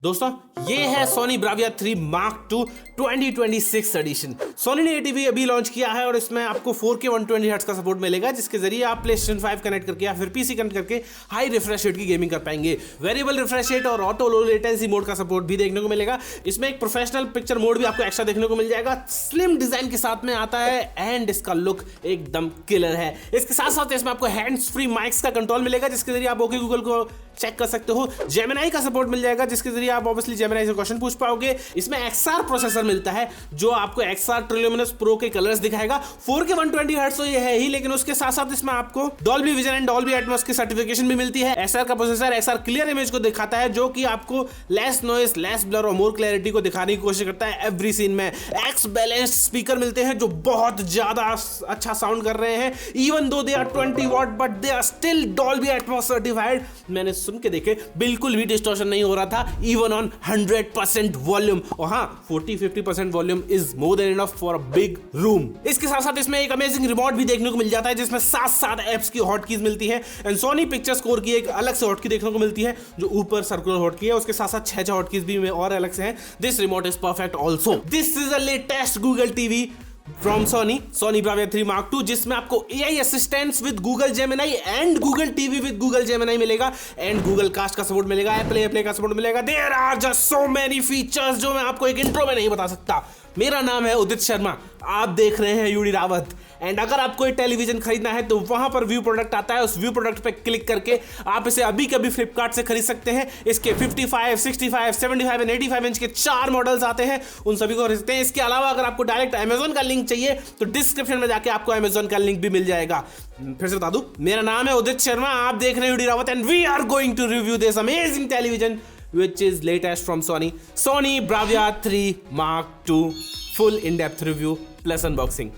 दोस्तों ये है Sony Bravia 3 Mark II 2026 edition. सोनी ने ये टीवी अभी लॉन्च किया है और इसमें आपको 4K 120 हर्ट्ज का सपोर्ट मिलेगा, जिसके जरिए आप PlayStation 5 कनेक्ट करके या फिर PC कनेक्ट करके हाई रिफ्रेश रेट की गेमिंग कर पाएंगे। वेरिएबल रिफ्रेश रेट और ऑटो लो लेटेंसी मोड का सपोर्ट भी देखने को मिलेगा। इसमें एक प्रोफेशनल पिक्चर मोड भी आपको एक्स्ट्रा देखने को मिल जाएगा। स्लिम डिजाइन के साथ में आता है एंड इसका लुक एकदम किलर है। इसके साथ साथ इसमें आपको हैंड्स फ्री माइक्स का कंट्रोल मिलेगा, जिसके जरिए आप ओके गूगल को चेक कर सकते हो। जेमिनाई का सपोर्ट मिल जाएगा, जिसके जरिए आप ऑब्वियसली जेमिनाई से क्वेश्चन पूछ पाओगे। इसमें XR प्रोसेसर मिलता है जो आपको XR ट्रिल्यूमिनस प्रो के कलर्स दिखाएगा। 4K 120 हर्ट्ज तो ये है ही, लेकिन उसके साथ साथ इसमें आपको Dolby vision and Dolby Atmos की सर्टिफिकेशन भी मिलती है। XR का प्रोसेसर XR क्लियर इमेज को दिखाता है, जो कि आपको लेस नॉइस, लेस ब्लर और मोर क्लैरिटी को दिखाने की कोशिश करता है एवरी सीन में। एक्स बैलेंस्ड स्पीकर मिलते हैं जो बहुत ज्यादा अच्छा साउंड कर रहे हैं। Even though they are 20 watt but they are still Dolby Atmos certified. मैंने सुन के देखे, बिल्कुल भी डिस्टॉर्शन नहीं हो रहा था, इवन ऑन 100% वॉल्यूम। और हाँ, 40-50% volume is more than enough for a big room. इसके साथ साथ इसमें एक अमेजिंग रिमोट भी देखने को मिल जाता है, जिसमें 7 एप्स की हॉटकीज मिलती है एंड सोनी पिक्चर स्कोर की एक अलग से हॉटकी देखने को मिलती है जो ऊपर सर्कुलर हॉटकी है। उसके साथ साथ 6 हॉटकीज भी और अलग से हैं। This remote is perfect also. This is a latest Google TV from Sony Bravia 3 Mark II, जिसमें आपको AI assistants with Google Gemini and Google TV with Google Gemini मिलेगा एंड गूगल कास्ट का support मिलेगा, AirPlay का support मिलेगा। There are just so many features जो मैं आपको एक इंट्रो में नहीं बता सकता। मेरा नाम है उदित शर्मा, आप देख रहे हैं यूडी रावत। एंड अगर आपको एक टेलीविजन खरीदना है तो वहां पर व्यू प्रोडक्ट आता है, उस व्यू प्रोडक्ट पे क्लिक करके आप इसे अभी कभी फ्लिपकार्ट से खरीद सकते हैं। इसके 55, 65, 75 एंड 85 इंच के 4 मॉडल्स आते हैं, उन सभी को खरीद सकते हैं। इसके अलावा अगर आपको डायरेक्ट अमेजोन का लिंक चाहिए तो डिस्क्रिप्शन में जाके आपको अमेजोन का लिंक भी मिल जाएगा। फिर से बता दूं, मेरा नाम है उदित शर्मा, आप देख रहे हैं UD Rawat and we are going to review this amazing television which is latest from Sony Bravia 3 Mark II, full in-depth review plus unboxing.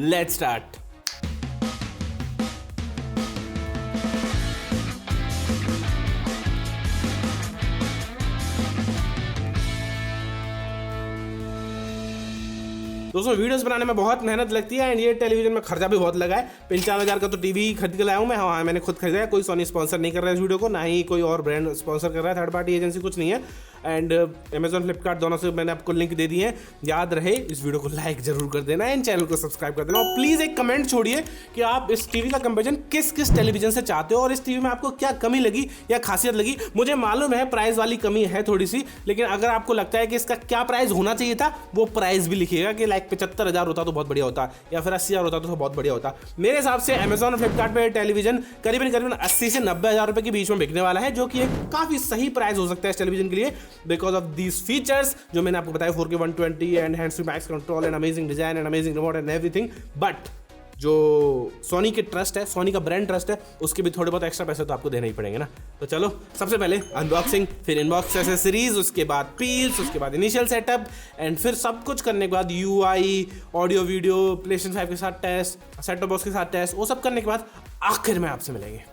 Let's start. दोस्तों वीडियोस बनाने में बहुत मेहनत लगती है एंड ये टेलीविजन में खर्चा भी बहुत लगा है। 3-4 हज़ार का तो टीवी खरीद के लाया हूँ मैं। हाँ, मैंने खुद खरीदा है, कोई सोनी स्पॉन्सर नहीं कर रहा है इस वीडियो को, ना ही कोई और ब्रांड स्पॉन्सर कर रहा है, थर्ड पार्टी एजेंसी कुछ नहीं है। एंड अमेजोन फ्लिपकार्ट दोनों से मैंने आपको लिंक दे दिए हैं। याद रहे इस वीडियो को लाइक जरूर कर देना एंड चैनल को सब्सक्राइब कर देना और प्लीज़ एक कमेंट छोड़िए कि आप इस टीवी का कंपैरिजन किस टेलीविजन से चाहते हो और इस टीवी में आपको क्या कमी लगी या खासियत लगी। मुझे मालूम है प्राइस वाली कमी है थोड़ी सी, लेकिन अगर आपको लगता है कि इसका क्या प्राइस होना चाहिए था, वो प्राइस भी लिखिएगा कि लाइक 75,000 होता तो बहुत बढ़िया होता या फिर 80,000 होता तो बहुत बढ़िया होता। मेरे हिसाब से अमेजॉन और फ्लिपकार्ट पे टेलीविजन करीबन 80 से 90,000 रुपए के बीच में बिकने वाला है, जो कि एक काफी सही प्राइस हो सकता है इस टेलीविजन के लिए बिकॉज ऑफ दीज फीचर्स जो मैंने आपको बताया, 4K 120 and hands free mics control and amazing design and amazing remote and everything. But जो सोनी के ट्रस्ट है, सोनी का ब्रांड ट्रस्ट है, उसके भी थोड़े बहुत एक्स्ट्रा पैसे तो आपको देने ही पड़ेंगे ना। तो चलो सबसे पहले अनबॉक्सिंग, फिर इनबॉक्स एक्सेसरीज, उसके बाद पील्स, उसके बाद इनिशियल सेटअप एंड फिर सब कुछ करने के बाद UI, ऑडियो वीडियो, PlayStation 5 के साथ टेस्ट, सेट टॉप बॉक्स के साथ टेस्ट, वो सब करने के बाद आखिर में आपसे मिलेंगे।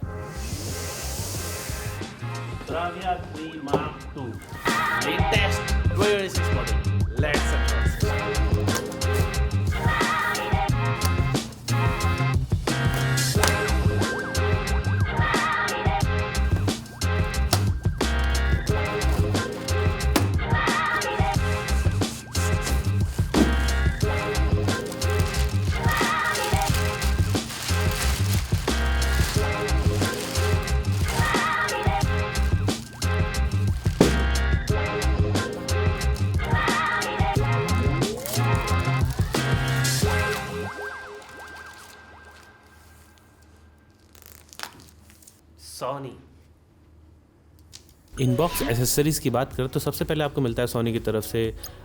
Bravia 3 Mark II latest 2026 model. Let's unbox. Sony inbox accessories की बात करें तो सबसे पहले आपको मिलता है सोनी की तरफ से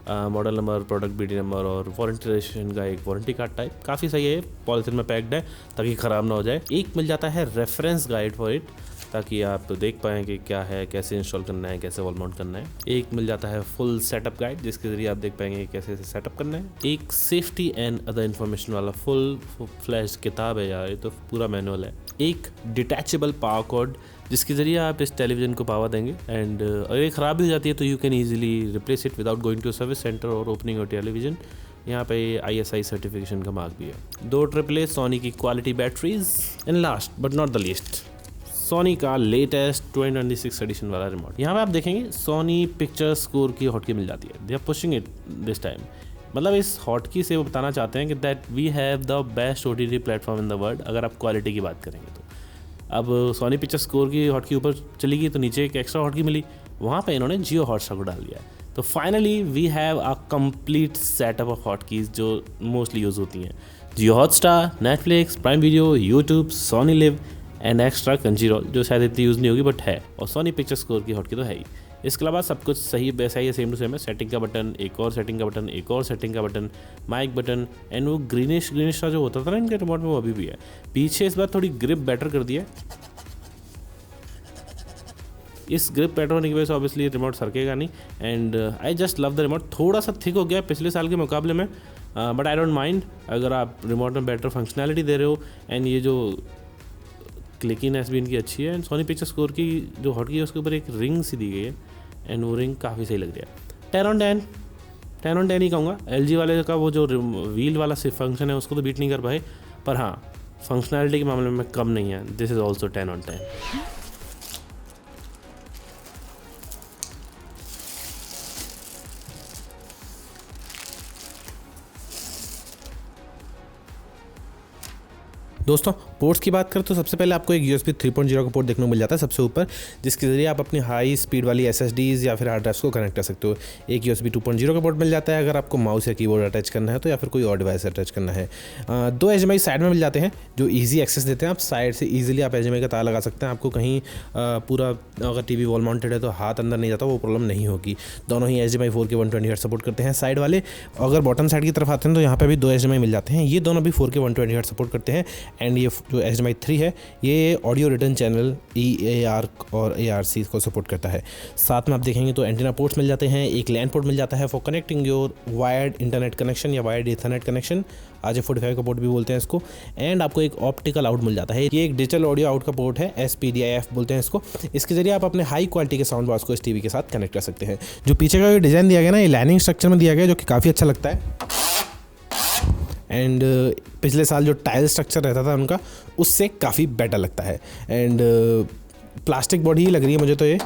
model number, product BD number और वारंटी रजिस्ट्रेशन का एक वारंटी कार्ड टाइप, काफ़ी सही है, पॉलिथीन में पैक्ड है ताकि ख़राब ना हो जाए। एक मिल जाता है रेफरेंस गाइड फॉर इट ताकि आप देख पाएँ कि क्या है, कैसे इंस्टॉल करना है, कैसे वॉल माउंट करना है। एक मिल जाता है फुल सेटअप गाइड जिसके जरिए आप देख पाएंगे कैसे सेटअप करना है। एक सेफ्टी एंड अदर इन्फॉर्मेशन वाला फुल फ्लैश किताब है यार, ये तो पूरा मैनुअल है। एक डिटैचेबल पावर कॉर्ड जिसके ज़रिए आप इस टेलीविज़न को पावर देंगे एंड अगर ये ख़राब भी हो जाती है तो you can easily replace it without going to service centre और ओपनिंग योर टेलीविज़न। यहाँ पे ISI सर्टिफिकेशन का मार्क भी है। 2 AAA सोनी की quality batteries and last but not the least Sony का लेटेस्ट 2026 एडिशन वाला रिमोट। यहाँ पे आप देखेंगे सोनी पिक्चर स्कोर की हॉटकी मिल जाती है। They are pushing it this time. मतलब इस हॉटकी से वो बताना चाहते हैं कि that we have the best OTT platform in the world, अगर आप क्वालिटी की बात करेंगे तो। अब सोनी पिक्चर स्कोर की हॉटकी ऊपर चली गई तो नीचे एक एक्स्ट्रा हॉटकी मिली, वहाँ पे इन्होंने जियो हॉटस्टार को डाल दिया है। तो finally we have a complete setup of hotkeys जो मोस्टली यूज़ होती हैं। Jio Hotstar, Netflix, Prime Video, YouTube, Sony LIV and extra कंजीरोल जो शायद इतनी यूज़ नहीं होगी बट है, और सोनी पिक्चर स्कोर की हॉटकी तो है ही। इसके अलावा सब कुछ सही वैसा ही है, सेम टू सेम है। सेटिंग का बटन, एक और सेटिंग का बटन, एक और सेटिंग का बटन, माइक बटन, एंड वो ग्रीनिश सा जो होता था ना इनके रिमोट में वो अभी भी है। पीछे इस बार थोड़ी ग्रिप बेटर कर दी है। इस ग्रिप बेटर होने की वजह से ऑब्वियसली रिमोट सरकेगा नहीं, and I just love the remote. थोड़ा सा थिक हो गया पिछले साल के मुकाबले में, बट आई डोंट माइंड अगर आप रिमोट में बेटर फंक्शनैलिटी दे रहे हो। एंड ये जो क्लिकीनेस भी इनकी अच्छी है। एंड सोनी पिक्चर स्कोर की जो हॉटकी है उसके ऊपर एक रिंग सी दी गई है, एंड वो रिंग काफ़ी सही लग रही है। 10 on 10 ही कहूँगा। LG वाले का वो जो व्हील वाला सिर्फ फंक्शन है उसको तो बीट नहीं कर पाए, पर हाँ फंक्शनैलिटी के मामले में कम नहीं है। This is also 10 on 10। दोस्तों पोर्ट्स की बात करें तो सबसे पहले आपको एक USB 3.0 का पोर्ट देखने को मिल जाता है सबसे ऊपर, जिसके ज़रिए आप अपनी हाई स्पीड वाली SSDs या फिर हार्ड ड्राइव्स को कनेक्ट कर सकते हो। एक USB 2.0 का पोर्ट मिल जाता है अगर आपको माउस या कीबोर्ड अटैच करना है तो, या फिर कोई और डिवाइस अटैच करना है। 2 HDMI साइड में मिल जाते हैं जो ईजी एक्सेस देते हैं। आप साइड से ईजिली आप HDMI का तार लगा सकते हैं। आपको कहीं पूरा अगर TV वॉल माउंटेड है तो हाथ अंदर नहीं जाता, वो प्रॉब्लम नहीं होगी। दोनों ही HDMI 4K 120Hz सपोर्ट करते हैं साइड वाले। अगर बॉटम साइड की तरफ आते हैं तो यहाँ पर भी 2 HDMI मिल जाते हैं। ये दोनों भी 4K 120Hz सपोर्ट करते हैं। एंड ये जो HDMI 3 है ये ऑडियो रिटर्न चैनल EAR और ARC को सपोर्ट करता है। साथ में आप देखेंगे तो एंटीना पोर्ट्स मिल जाते हैं। एक लैन पोर्ट मिल जाता है for connecting your wired internet connection या वायर्ड ईथरनेट कनेक्शन, RJ45 का पोर्ट भी बोलते हैं इसको। एंड आपको एक ऑप्टिकल आउट मिल जाता है। ये एक डिजिटल ऑडियो आउट का पोर्ट है, SPDIF बोलते हैं इसको। इसके जरिए आप अपने हाई क्वालिटी के साउंड बॉक्स को इस TV के साथ कनेक्ट कर सकते हैं। जो पीछे का डिज़ाइन दिया गया ना, ये लाइनिंग स्ट्रक्चर में दिया गया जो कि काफ़ी अच्छा लगता है। एंड पिछले साल जो टाइल स्ट्रक्चर रहता था उनका, उससे काफ़ी बेटर लगता है। एंड प्लास्टिक बॉडी ही लग रही है मुझे तो ये,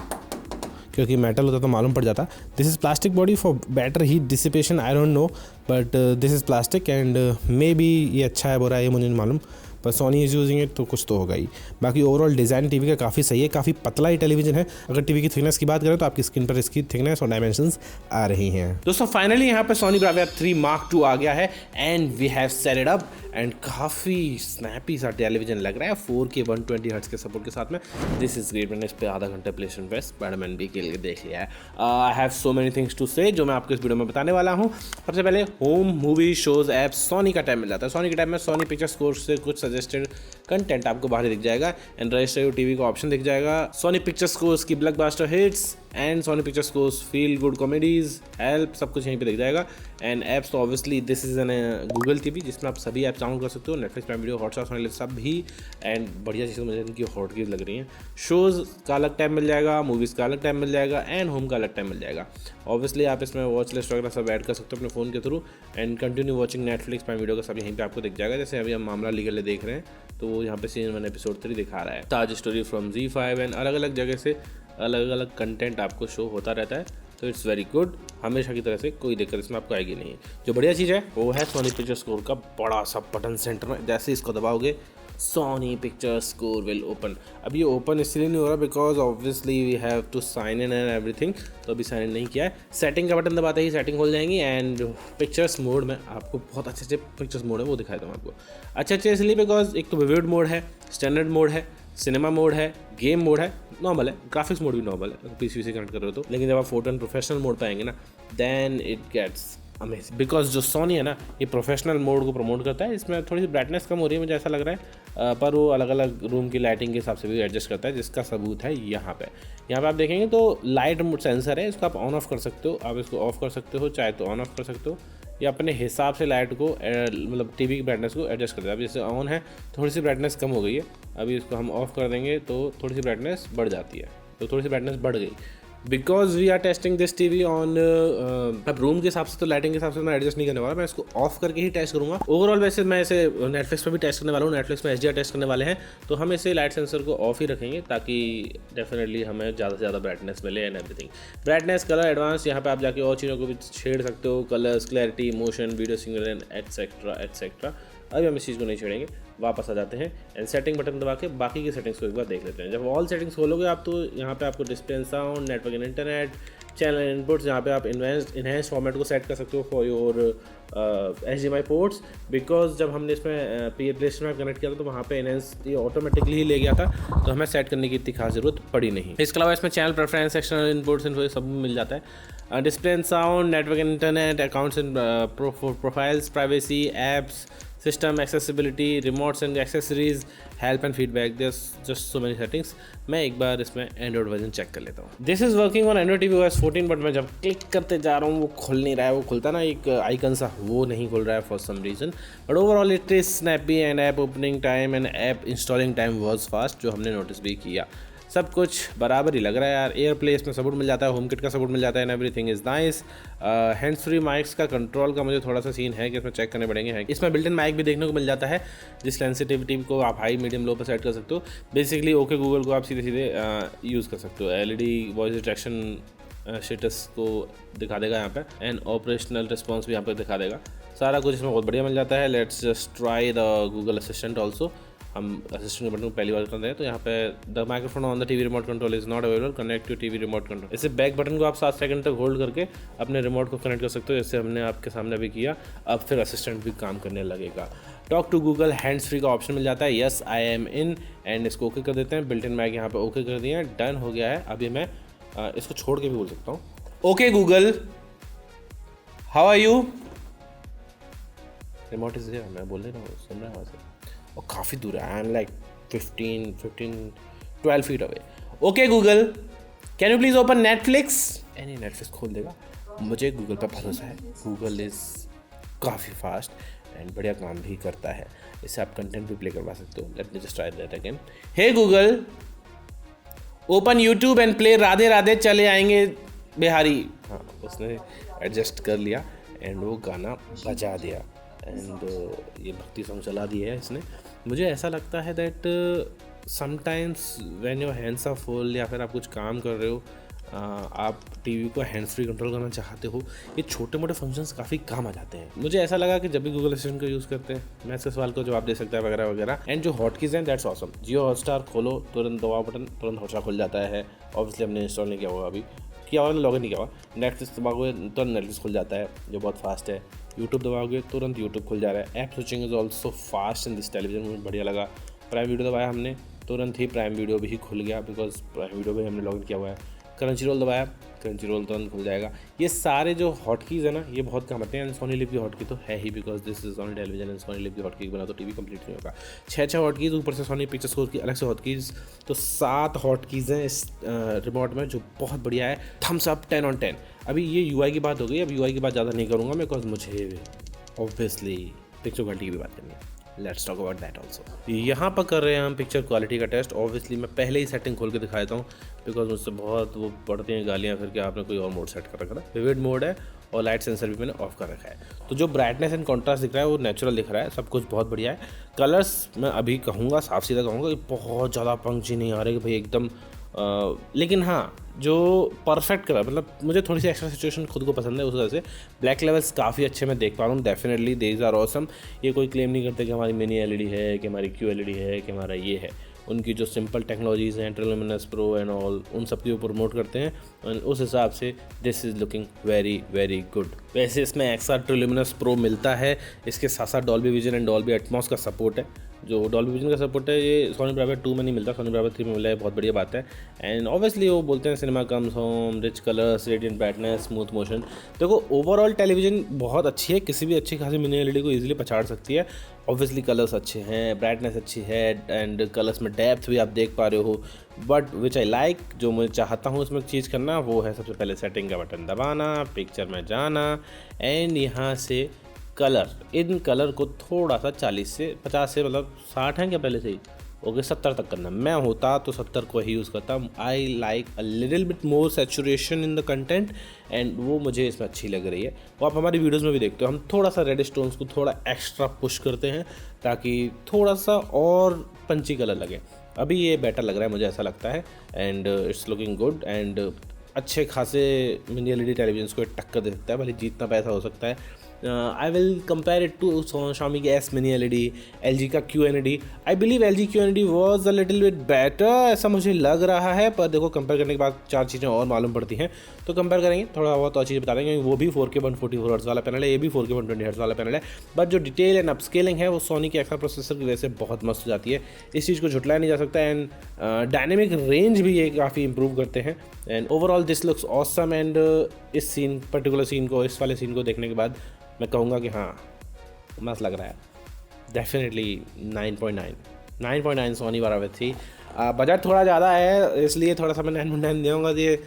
क्योंकि मेटल होता तो मालूम पड़ जाता। This is plastic body for better heat dissipation, I don't know, but this is plastic. And may be ये अच्छा है बुरा है ये मुझे नहीं मालूम, पर सोनी इज़ यूजिंग इट तो कुछ तो होगा ही। बाकी ओवरऑल डिज़ाइन TV का काफ़ी सही है, काफ़ी पतला ही टेलीविजन है। अगर TV की थिकनेस की बात करें तो आपकी स्क्रीन पर इसकी थिकनेस और डायमेंशंस आ रही हैं। दोस्तों फाइनली यहाँ पे सोनी ब्राविया 3 Mark II आ गया है, and we have set it up. And काफ़ी स्नैपी सा टेलीविजन लग रहा है 4K 120Hz के सपोर्ट के साथ में। This is great. मैंने इस पर आधा घंटा प्लेस्टेशन पे स्पाइडरमैन भी खेल के देख लिया है। I have so many things to say जो मैं आपको इस वीडियो में बताने वाला हूँ। सबसे पहले home movie shows app Sony का टाइम मिल जाता है। सोनी के टाइम में सोनी पिक्चर स्कोर से कुछ सजेस्टेड कंटेंट आपको बाहर दिख जाएगा, एंड रजिस्टर योर TV का ऑप्शन दिख जाएगा। सोनी पिक्चर स्कोर्स की blockbuster hits and Sony picture scores feel good comedies, help, सब कुछ यहीं पे दिख जाएगा। एंड ऐप्स तो obviously this is an Google TV जिसमें आप सभी ऐप डाउनलोड कर सकते हो, Netflix, Prime Video, Hotstar, Sony Liv सब भी। एंड बढ़िया चीज़ मुझे इनकी हॉटकीज लग रही हैं। शोज़ का अलग टाइम मिल जाएगा, मूवीज़ का अलग टाइम मिल जाएगा, एंड होम का अलग टाइम मिल जाएगा। ऑब्वियसली आप इसमें वॉच लिस्ट वगैरह सब ऐड कर सकते हो अपने फ़ोन के through, and continue watching Netflix, Prime video का सब यहीं पे आपको दिख जाएगा। जैसे अभी हम मामला लीगल देख रहे हैं तो वो यहाँ पे सीजन 1 एपिसोड 3 दिखा रहा है। ताज स्टोरी फ्रॉम ZEE5 एंड अलग अलग जगह से अलग अलग कंटेंट आपको शो होता रहता है, तो इट्स वेरी गुड। हमेशा की तरह से कोई दिक्कत इसमें आपको आएगी नहीं है। जो बढ़िया चीज़ है वो है सोनी पिक्चर स्कोर का बड़ा सा बटन सेंटर में, जैसे इसको दबाओगे Sony picture score will open. अब ये ओपन इसलिए नहीं हो रहा because obviously we have to sign in and everything, तो अभी साइन इन नहीं किया है। सेटिंग का बटन दबाते ही सेटिंग खोल जाएंगी, एंड पिक्चर्स मोड में आपको बहुत अच्छे पिक्चर्स मोड है वो दिखाई दूँ आपको। अच्छे इसलिए बिकॉज एक तो विविड मोड है, स्टैंडर्ड मोड है, सिनेमा मोड है, गेम मोड है, नॉर्मल है, ग्राफिक्स मोड भी नॉर्मल है PC से कनेक्ट कर रहे हो तो। लेकिन जब आप फोटो एंड प्रोफेशनल मोड पे आएंगे ना, then it gets amazing. Because जो सोनी है ना ये प्रोफेशनल मोड को प्रमोट करता है। इसमें थोड़ी सी ब्राइटनेस कम हो रही है मुझे ऐसा लग रहा है, पर वो अलग अलग रूम की लाइटिंग के हिसाब से भी एडजस्ट करता है, जिसका सबूत है यहाँ पे आप देखेंगे तो लाइट सेंसर है, इसको आप ऑन ऑफ कर सकते हो। आप इसको ऑफ कर सकते हो, चाहे तो ऑन ऑफ कर सकते हो, या अपने हिसाब से लाइट को मतलब TV की ब्राइटनेस को एडजस्ट करता है। अब जैसे ऑन है थोड़ी सी ब्राइटनेस कम हो गई है, अभी इसको हम ऑफ कर देंगे तो थोड़ी सी ब्राइटनेस बढ़ जाती है, तो थोड़ी सी ब्राइटनेस बढ़ गई। Because we are testing this TV on, अब रूम के हिसाब से तो लाइटिंग के हिसाब से मैं एडजस्ट नहीं करने वाला, मैं इसको ऑफ करके ही टेस्ट करूँगा। ओवरऑल वैसे मैं इसे नेटफ्लिक्स पर भी टेस्ट करने वाला हूँ, नेटफ्लिक्स में HDR टेस्ट करने वाले हैं, तो हम इसे लाइट सेंसर को ऑफ ही रखेंगे ताकि डेफिनेटली हमें ज़्यादा से ज़्यादा ब्राइटनेस मिले and everything. Brightness, colour, advance, यहाँ पे आप जाके और चीज़ों को भी छेड़ सकते हो, colours, clarity, motion, video signal etcetera etcetera. अभी हम इस चीज़ को नहीं छेड़ेंगे, वापस आ जाते हैं एंड सेटिंग बटन दबा के बाकी की सेटिंग्स को एक बार देख लेते हैं। जब ऑल सेटिंग्स खोलोगे आप तो यहाँ पे आपको display and sound, network and internet, channel inputs, यहाँ पे आप इन्हेंस फॉर्मेट को सेट कर सकते हो for your HDMI ports. Because जब हमने इसमें PlayStation में कनेक्ट किया था तो वहाँ पे इन्हेंस ये ऑटोमेटिकली ही ले गया था, तो हमें सेट करने की इतनी खास ज़रूरत पड़ी नहीं। इसके अलावा इसमें चैनल प्रेफरेंस, एक्सटर्नल इनपुट्स इनको सब मिल जाता है। Display and sound, network and internet, accounts and profiles, privacy, apps, system accessibility, remotes and accessories, help and feedback, this just so many settings. मैं एक बार इसमें एंड्रॉइड वर्जन चेक कर लेता हूँ। This is working on Android TV OS 14, but मैं जब click करते जा रहा हूँ वो खुल नहीं रहा है। वो खुलता ना एक आइकन सा, वो नहीं खुल रहा है for some reason, but overall it is snappy and app opening time and app installing time was fast, जो हमने नोटिस भी किया। सब कुछ बराबर ही लग रहा है यार। एयर प्ले इसमें सपोर्ट मिल जाता है, होम किट का सपोर्ट मिल जाता है and everything is nice. Hands free mics का कंट्रोल का मुझे थोड़ा सा सीन है कि इसमें चेक करने पड़ेंगे। इसमें बिल्ट इन माइक भी देखने को मिल जाता है, जिस सेंसिटिविटी को आप हाई, मीडियम, लो पर सेट कर सकते हो। बेसिकली ओके गूगल को आप सीधे सीधे यूज़ कर सकते हो। LED वॉइस डिटेक्शन स्टेटस को दिखा देगा यहाँ पे एंड ऑपरेशनल रिस्पॉन्स भी यहाँ पर दिखा देगा। सारा कुछ इसमें बहुत बढ़िया मिल जाता है। Let's just try the Google assistant also. हम असिस्टेंट के बटन को पहली बार कर रहे हैं, तो यहाँ पे the microphone on the TV remote control is not available, connect to TV remote control. इसे बैक बटन को आप 7 सेकंड तक होल्ड करके अपने रिमोट को कनेक्ट कर सकते हो, जैसे हमने आपके सामने भी किया। अब फिर असिस्टेंट भी काम करने लगेगा। Talk to Google hands free का ऑप्शन मिल जाता है, yes I am in, and इसको ओके कर देते हैं। बिल्ट इन माइक यहाँ पे ओके कर दिया है, डन हो गया है। अभी मैं इसको छोड़ के भी बोल सकता हूँ, okay Google how are you. Remote is here, मैं बोल रहा हूँ, सुन रहा है वहाँ से, और काफ़ी दूर है। I am like 12 feet away. Okay Google can you please open Netflix. Any Netflix खोल देगा, मुझे गूगल पर भरोसा है। गूगल इज़ काफ़ी फास्ट एंड बढ़िया काम भी करता है। इससे आप कंटेंट भी प्ले करवा सकते हो। Let me just try that again. Hey Google open YouTube and play Radhe Radhe चले आएंगे बिहारी। हाँ, उसने एडजस्ट कर लिया एंड वो गाना बजा दिया एंड ये भक्ति सॉन्ग चला दिया है इसने। मुझे ऐसा लगता है that sometimes when your hands are full, या फिर आप कुछ काम कर रहे हो, आप टीवी को हैंड्स फ्री कंट्रोल करना चाहते हो, ये छोटे मोटे फंक्शंस काफ़ी काम आ जाते हैं। मुझे ऐसा लगा कि जब भी गूगल असिस्टेंट को यूज़ करते हैं, मैं इसके सवाल को जवाब दे सकता है वगैरह वगैरह। एंड जो हॉटकीज़ हैं दैट्स ऑसम। जियो हॉटस्टार खोलो, तुरंत दबाओ बटन, तुरंत हॉटस्टार खुल जाता है। ऑब्वियसली हमने इंस्टॉल नहीं किया हुआ, अभी किया हुआ, लॉगिन नहीं किया हुआ। नेटफ्लिक्स दबाओगे तुरंत नेटफ्लिक्स खुल जाता है, जो बहुत फास्ट है। यूट्यूब दबाओगे तुरंत यूट्यूब खुल जा रहा है। App switching is also fast in this television, मुझे बढ़िया लगा। प्राइम वीडियो दबाया हमने, तुरंत ही प्राइम वीडियो भी खुल गया, बिकॉज प्राइम वीडियो भी हमने लॉगिन किया हुआ है। क्रंची रोल दबाया, क्रंची रोल तुरंत खुल जाएगा। ये सारे जो हॉटकीज़ है ना, ये बहुत काम आते हैं। एंड सोनी लिव की हॉटकी तो है ही, because this is Sony television and Sony LIV की हॉटकी बना तो टीवी कंप्लीट नहीं होगा। 6 हॉटकीज़, ऊपर से सोनी पिक्चर स्कोर की अलग से हॉटकीज़, तो 7 हॉटकीज़ हैं इस रिमोट में, जो बहुत बढ़िया है। Thumbs up 10 on 10। अभी ये UI की बात हो गई, अब UI की बात ज़्यादा नहीं करूँगा, बिकॉज मुझे ऑब्वियसली पिक्चर क्वालिटी की भी बात करनी है। Let's talk about that also. यहाँ पर कर रहे हैं हम पिक्चर क्वालिटी का टेस्ट। ऑब्वियसली मैं पहले ही सेटिंग खोल के दिखा देता हूँ, बिकॉज मुझसे बहुत वो पड़ती हैं गालियाँ फिर कि आपने कोई और मोड सेट कर रखा है। विविड मोड है और लाइट सेंसर भी मैंने ऑफ कर रखा है। तो जो ब्राइटनेस एंड कॉन्ट्रास्ट दिख रहा है वो नेचुरल दिख रहा है, सब कुछ बहुत बढ़िया है। कलर्स मैं अभी कहूँगा, साफ सीधा कहूँगा कि बहुत ज़्यादा पंची नहीं आ रही कि भाई एकदम, लेकिन हाँ जो परफेक्ट कलर, मतलब मुझे थोड़ी सी एक्स्ट्रा सिचुएशन खुद को पसंद है उस वजह से। ब्लैक लेवल्स काफ़ी अच्छे मैं देख पा रहा हूँ, डेफिनेटली देज आर ऑसम। ये कोई क्लेम नहीं करते कि हमारी मिनी LED है, कि हमारी QLED है, कि हमारा ये है। उनकी जो सिंपल टेक्नोलॉजीज़ हैं, ट्रिल्यूमिनस प्रो एंड ऑल, उन सब की प्रमोट करते हैं, और उस हिसाब से this is looking very very good. वैसे इसमें XR ट्रिल्यूमिनस प्रो मिलता है, इसके साथ साथ Dolby vision and Dolby Atmos का सपोर्ट है। जो डॉल्बी विजन का सपोर्ट है ये सोनी ब्राविया 2 में नहीं मिलता, सोनी ब्राविया 3 में मिला है, बहुत बढ़िया बात है। एंड ऑब्वियसली वो बोलते हैं cinema comes home, rich colours, radiant brightness, smooth motion. देखो ओवरऑल टेलीविजन बहुत अच्छी है, किसी भी अच्छी खासी मिनी LED को ईजिली पछाड़ सकती है। ऑब्वियसली कलर्स अच्छे हैं, ब्राइटनेस अच्छी है, एंड कलर्स में डेप्थ भी आप देख पा रहे हो। बट विच आई लाइक, जो मैं चाहता हूँ उसमें चीज़ करना, वो है सबसे पहले सेटिंग का बटन दबाना, पिक्चर में जाना, एंड यहाँ से कलर, इन कलर को थोड़ा सा 40 से 50 से, मतलब 60 है क्या पहले से ही, ओके 70 तक करना। मैं होता तो 70 को ही यूज़ करता। I like a little bit more saturation in the content and वो मुझे इसमें अच्छी लग रही है। वो आप हमारी वीडियोस में भी देखते हो, हम थोड़ा सा रेड स्टोन्स को थोड़ा एक्स्ट्रा पुश करते हैं ताकि थोड़ा सा और पंची कलर लगे। अभी ये बेटर लग रहा है मुझे ऐसा लगता है and it's looking good and अच्छे खासे मिनी एलईडी टेलीविजन को टक्कर दे सकता है, भले जितना पैसा हो सकता है। I will compare it to Xiaomi के S Mini LED, LG का QNED। I believe LG QNED was a little bit better, ऐसा मुझे लग रहा है। पर देखो कंपेयर करने के बाद 4 चीज़ें और मालूम पड़ती हैं, तो कंपेयर करेंगे थोड़ा बहुत और चीज़ें बता देंगे। वो भी 4K 144 हर्ट्ज़ वाला पैनल है, ये भी 4K 120 हर्ट्ज़ वाला पैनल है। बट जो डिटेल एंड अपस्केलिंग है वो सोनी के एक्स्ट्रा प्रोसेसर की वजह से बहुत मस्त हो जाती है। इस चीज़ को झुटलाया नहीं जा सकता एंड डायनेमिक रेंज भी ये काफ़ी इंप्रूव करते हैं and overall this looks awesome. And इस सीन पर्टिकुलर सीन को, इस वाले सीन को देखने के बाद मैं कहूँगा कि हाँ मस्त लग रहा है। Definitely 9.9 Soni Bravia 3। बजट थोड़ा ज़्यादा है इसलिए थोड़ा सा मैं 9.9 दूँगा। ये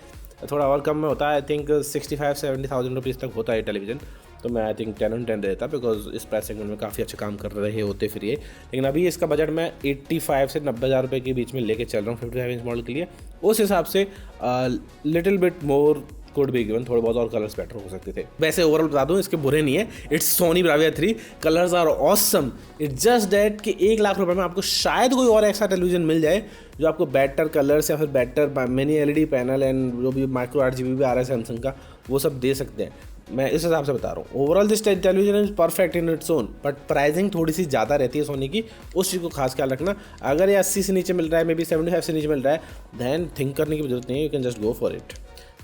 थोड़ा और कम में होता है, आई थिंक 65-70,000 रुपीज़ तक होता है टेलीविज़न, तो मैं आई थिंक 10 on 10 देता बिकॉज इस प्राइस सेगमेंट में काफ़ी अच्छा काम कर रहे होते फिर ये। लेकिन अभी इसका बजट मैं 85 से 90,000 रुपये के बीच में लेके चल रहा हूँ 55 इंच मॉडल के लिए। उस हिसाब से little bit more could be given, थोड़े बहुत और कलर्स बेटर हो सकते थे। वैसे ओवरऑल बता दूं इसके बुरे नहीं है, it's Sony Bravia 3, colours are awesome. It's just that कि 1 लाख रुपए में आपको शायद कोई और एक्स्ट्रा टेलीविजन मिल जाए जो आपको बेटर कलर्स या फिर better mini LED panel and जो भी माइक्रो RGB भी आ रहा है सैमसंग का, वो सब दे सकते हैं। मैं इस हिसाब से बता रहा हूँ। Overall this television is perfect in its own, but pricing थोड़ी सी ज़्यादा रहती है सोनी की, उस चीज़ को खास ख्याल रखना। अगर ये 80 से नीचे मिल रहा है, मे बी 75 से नीचे मिल रहा है, दैन थिंक करने की जरूरत नहीं है, you can just go for it.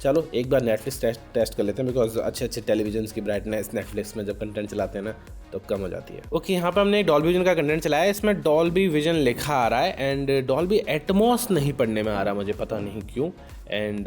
चलो एक बार नेटफ्लिक्स टेस्ट कर लेते हैं बिकॉज अच्छे टेलीविजन की ब्राइटनेस नेटफ्लिक्स में जब कंटेंट चलाते हैं ना तो कम हो जाती है। ओके, यहाँ पे हमने डॉल्बी विजन का कंटेंट चलाया है, इसमें डॉल्बी विजन लिखा आ रहा है एंड डॉल्बी एटमॉस नहीं पढ़ने में आ रहा मुझे पता नहीं क्यों। And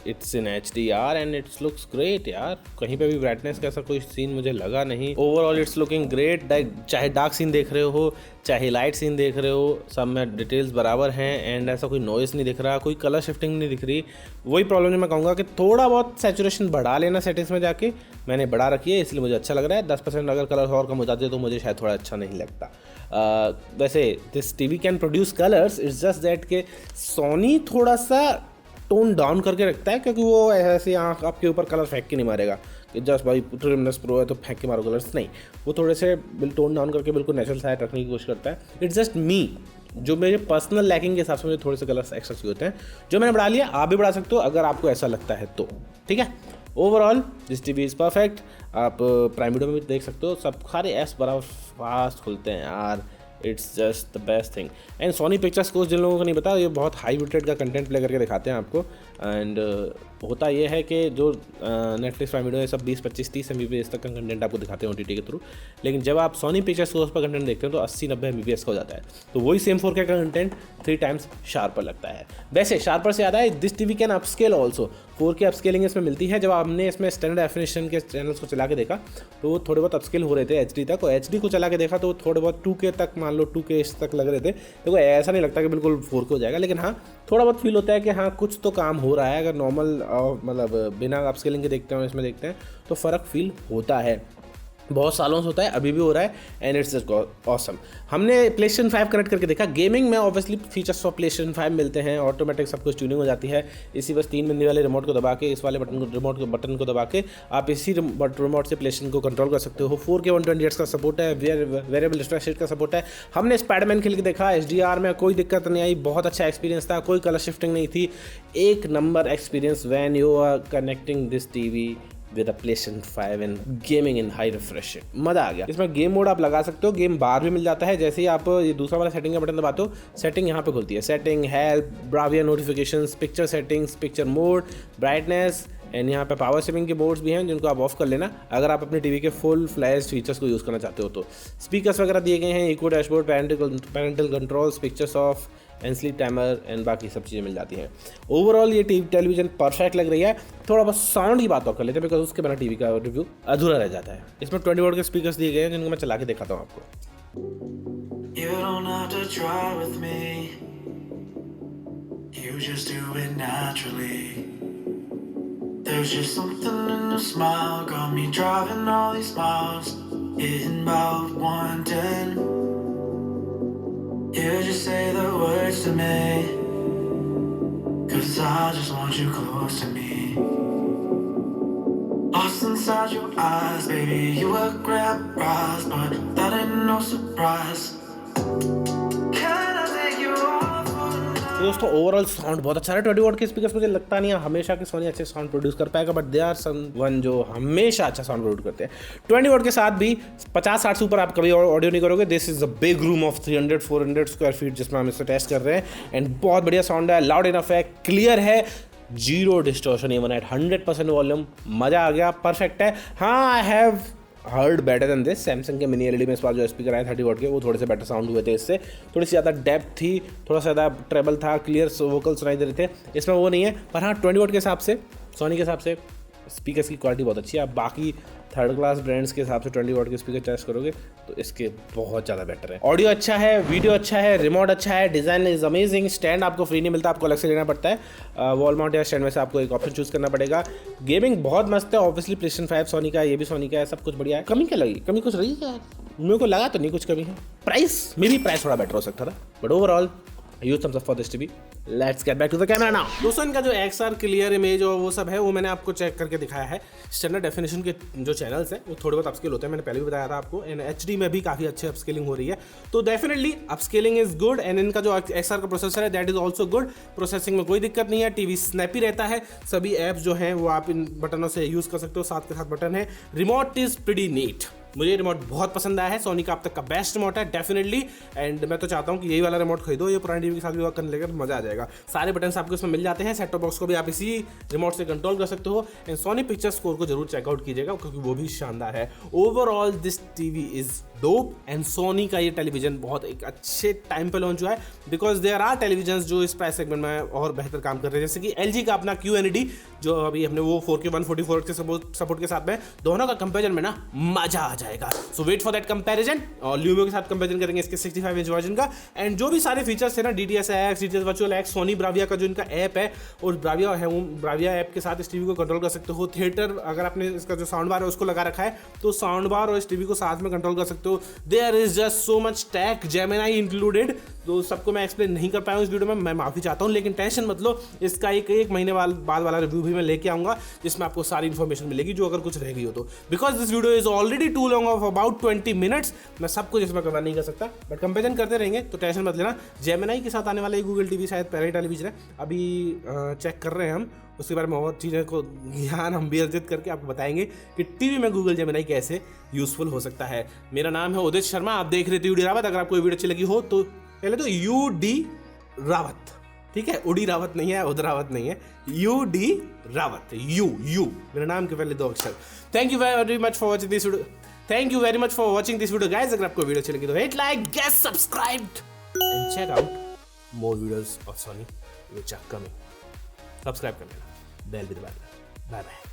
it's in HDR and it's looks great यार, कहीं पे भी ब्राइटनेस का ऐसा कोई सीन मुझे लगा नहीं। ओवरऑल इट्स लुकिंग ग्रेट, चाहे डार्क सीन देख रहे हो चाहे लाइट सीन देख रहे हो, सब में डिटेल्स बराबर हैं एंड ऐसा कोई नॉइस नहीं दिख रहा, कोई कलर शिफ्टिंग नहीं दिख रही। वही प्रॉब्लम है, मैं कहूँगा कि थोड़ा बहुत सैचुरेशन बढ़ा लेना सेटिंग्स में जाके, मैंने बढ़ा रखी है इसलिए मुझे अच्छा लग रहा है। 10% अगर कलर और कम हो जाते तो मुझे शायद थोड़ा अच्छा नहीं लगता। वैसे this TV can produce colours, it's just that के सोनी थोड़ा सा टोन डाउन करके रखता है, क्योंकि वो ऐसे आँख आपके ऊपर कलर फेंक के नहीं मारेगा कि जस्ट भाई ट्रिमनेस प्रो है तो फेंक के मारो कलर्स, नहीं, वो थोड़े से टोन डाउन करके बिल्कुल नेचुरल साइड रखने की कोशिश करता है। इट्स जस्ट मी, जो मेरे पर्सनल लैकिंग के हिसाब से मुझे थोड़े से कलर्स एक्स्ट्रा चाहिए होते हैं, जो मैंने बढ़ा लिया। आप भी बढ़ा सकते हो अगर आपको ऐसा लगता है तो, ठीक है। Overall this TV is perfect. आप प्राइम वीडियो में भी देख सकते हो, सब सारे ऐप्स बराबर फास्ट खुलते हैं यार, it's just the best thing. And Soni pictures को जिन लोगों को नहीं पता, ये बहुत हाई बिट्रेट का कंटेंट प्ले करके दिखाते हैं आपको। एंड होता ये है कि जो नेटफ्लिक्स प्राइम वीडियो है सब 20-25-30 MBPS तक का कंटेंट आपको दिखाते हैं OTT के थ्रू, लेकिन जब आप सोनी पिक्चर्स सोर्स पर कंटेंट देखते हैं तो 80-90 MBPS का हो जाता है, तो वही सेम 4K का कंटेंट 3 टाइम्स शार्पर लगता है। वैसे शार्पर से ज़्यादा है, this TV can upscale also, 4K upscaling इसमें मिलती है। जब आपने इसमें स्टैंडर्ड डेफिनेशन के चैनल्स को चला के देखा तो वो थोड़े बहुत अपस्केल हो रहे थे HD तक, और HD को चला के देखा तो थोड़े बहुत 2K तक, मान लो 2K तक लग रहे थे। देखो ऐसा नहीं लगता कि बिल्कुल 4K हो जाएगा, लेकिन हाँ थोड़ा बहुत फील होता है कि हाँ कुछ तो काम हो रहा है। अगर नॉर्मल मतलब बिना अपस्केलिंग के देखते हैं इसमें देखते हैं तो फ़र्क फील होता है, बहुत सालों से होता है, अभी भी हो रहा है एंड इट्स जस्ट ऑसम। हमने PlayStation 5 कनेक्ट करके देखा। गेमिंग में ऑब्वियसली फीचर्स ऑफ PlayStation 5 मिलते हैं, ऑटोमेटिक सब कुछ ट्यूनिंग हो जाती है। इसी बस 3 बिंदी वाले रिमोट को दबा के, इस वाले बटन को दबा के आप इसी रिमोट से PlayStation को कंट्रोल कर सकते हो। 4K 120 हर्ट्ज का सपोर्ट है, वेरिएबल रिफ्रेश रेट का सपोर्ट है। हमने स्पाइडरमैन खेल के देखा HDR में, कोई दिक्कत नहीं आई, बहुत अच्छा एक्सपीरियंस था, कोई कलर शिफ्टिंग नहीं थी, एक number experience when you are connecting this TV with PlayStation 5 and gaming in high refresh. मज़ा आ गया। इसमें गेम मोड आप लगा सकते हो, गेम बार भी मिल जाता है। जैसे ही आप ये दूसरा वाला सेटिंग का बटन दबाते हो, सेटिंग यहाँ पे खुलती है, setting, help, Bravia notifications, picture settings, picture mode, brightness and यहाँ पे पावर सेविंग के मोड्स भी हैं जिनको आप ऑफ कर लेना अगर आप अपने टीवी के फुल फ्लैश फीचर्स को यूज़ करना चाहते हो तो। स्पीकर्स वगैरह दिए गए हैं, eco dashboard, parental controls, pictures off and sleep timer and बाकी सब चीज़ें मिल जाती हैं। ओवरऑल ये टेलीविजन परफेक्ट लग रही है। थोड़ा बस साउंड की बात और कर लेते हैं बिकॉज उसके बिना टीवी का रिव्यू अधूरा रह जाता है। इसमें 20 वोल्ट के स्पीकर्स दिए गए हैं जिनको मैं चला के दिखाता हूँ आपको। You don't have to try with me. You just do it naturally. There's just something in the smile, got me driving all these miles, hitting about 110. You just say the words to me, 'cause I just want you close to me. Lost inside your eyes, baby, you were great rise, but that ain't no surprise. Can I take you off for the night? तो दोस्तों overall sound बहुत अच्छा है। 20 what के speakers मुझे लगता नहीं है हमेशा कि सोनी अच्छे साउंड प्रोड्यूस कर पाएगा, बट दे आर समवन जो हमेशा अच्छा साउंड प्रोड्यूस करते हैं। 20 वॉट के साथ भी 50-60 से ऊपर आप कभी ऑडियो नहीं करोगे। This is a big room of 300-400 square feet जिसमें हम इससे टेस्ट कर रहे हैं, एंड बहुत बढ़िया साउंड है, लाउड इनफ है, क्लियर है, zero distortion, even at 100% volume. मजा आ गया, परफेक्ट है। हाँ, I have heard better than this. Samsung के मिनी एलईडी में इस बार जो स्पीकर आए 30 वॉट के, वो थोड़े से बेटर साउंड हुए थे इससे, थोड़ी सी ज़्यादा डेप्थ थी, थोड़ा सा ज़्यादा ट्रेबल था, क्लियर वोकल सुनाई दे रहे थे। इसमें वो नहीं है, पर हाँ 20 वॉट के हिसाब से, सोनी के हिसाब से स्पीकर्स की क्वालिटी बहुत अच्छी है। आप बाकी थर्ड क्लास ब्रांड्स के हिसाब से 20 वॉट के स्पीकर टेस्ट करोगे तो इसके बहुत ज़्यादा बेटर है। ऑडियो अच्छा है, वीडियो अच्छा है, रिमोट अच्छा है, डिज़ाइन इज अमेजिंग। स्टैंड आपको फ्री नहीं मिलता, आपको अलग से लेना पड़ता है। वॉल माउंट या स्टैंड में से आपको एक ऑप्शन चूज करना पड़ेगा। गेमिंग बहुत मस्त है, ऑब्वियसली PlayStation 5 सोनी का है, ये भी सोनी का है, सब कुछ बढ़िया है। कमी क्या लगी? कमी कुछ रही है? मेरे को लगा तो नहीं कुछ कमी है। प्राइस में भी प्राइस थोड़ा बेटर हो सकता था, but overall use thumbs up for this TV. Let's get back to the camera now. दोस्तों इनका जो XR क्लियर इमेज और वो सब है वो मैंने आपको चेक करके दिखाया है। स्टैंडर्ड डेफिनेशन के जो चैनल्स हैं वो थोड़े बहुत अपस्केल होते हैं, मैंने पहले भी बताया था आपको। एंड HD में भी काफ़ी अच्छे अपस्केलिंग हो रही है, तो definitely upscaling is good. And इनका जो XR का प्रोसेसर है that is also good. Processing में कोई दिक्कत नहीं है, टीवी स्नैपी रहता है, सभी ऐप्स जो हैं वो आप इन बटनों से यूज़ कर सकते हो, साथ के साथ बटन है। रिमोट इज प्रीटी नीट, मुझे रिमोट बहुत पसंद आया है। सोनी का अब तक का बेस्ट रिमोट है डेफिनेटली, एंड मैं तो चाहता हूँ कि यही वाला रिमोट खरीदो, ये पुरानी टीवी के साथ भी वर्क करने लगे तो मजा आ जाएगा। सारे बटन्स आपको इसमें मिल जाते हैं, सेट टॉप बॉक्स को भी आप इसी रिमोट से कंट्रोल कर सकते हो। एंड सोनी पिक्चर स्कोर को जरूर चेकआउट कीजिएगा क्योंकि वो भी शानदार है। Overall this TV is dope, and Soni का ये टेलीविजन बहुत एक अच्छे टाइम पे लॉन्च हुआ है, बिकॉज देयर आर टेलीविजन जो इस प्राइस सेगमेंट में और बेहतर काम कर रहे हैं, जैसे कि LG का अपना QNED जो अभी हमने वो 4K 144 के सपोर्ट के साथ में, दोनों का कंपेरिजन में ना मजा आ जाएगा। सो वेट फॉर दैट कंपैरिजन। और ल्यूमियो के साथ कंपैरिजन करेंगे इसके 65 इंच वर्जन का, एंड जो भी सारे फीचर्स है ना, DTS-X, DTS virtual X, Sony Bravia का जो इनका ऐप है, और ब्राविया है वो ब्राविया ऐप के साथ इस टीवी को कंट्रोल कर सकते हो। थिएटर अगर आपने इसका जो साउंड बार है उसको लगा रखा है तो साउंड बार और इस टीवी को साथ में कंट्रोल कर सकते हो। There is just so much tech, Gemini included. तो सबको मैं एक्सप्लेन नहीं कर पाया हूँ इस वीडियो में, मैं माफी चाहता हूँ, लेकिन टेंशन मत लो, इसका एक महीने बाद वाला रिव्यू भी मैं लेके आऊंगा जिसमें आपको सारी इन्फॉर्मेशन मिलेगी जो अगर कुछ रह गई हो तो। Because this video is already too long of about 20 minutes, मैं सब कुछ इसमें कवर नहीं कर सकता, बट कंपेरिजन करते रहेंगे तो टेंशन मत लेना। जेमिनी के साथ आने वाला गूगल टीवी शायद पहले टेलीविजन है, अभी चेक कर रहे हैं हम, उसके बारे में और चीज़ें को ज्ञान हम भी अर्जित करके आपको बताएंगे कि टीवी में गूगल जेमिनी कैसे यूजफुल हो सकता है। मेरा नाम है उदित शर्मा, आप देख रहे थे UD रावत। अगर आपको वीडियो अच्छी लगी हो तो पहले तो UD रावत, ठीक है, उडी रावत नहीं है, उदरावत नहीं है, UD रावत, यू मेरे नाम के पहले 2 अक्षर। Thank you very much for watching this video. Thank you very much for watching this video guys. अगर आपको वीडियो अच्छी लगी तो hit like, get subscribed and check out more videos of Sony which are coming. Subscribe कर लेना, bell भी दबा देना। Bye bye.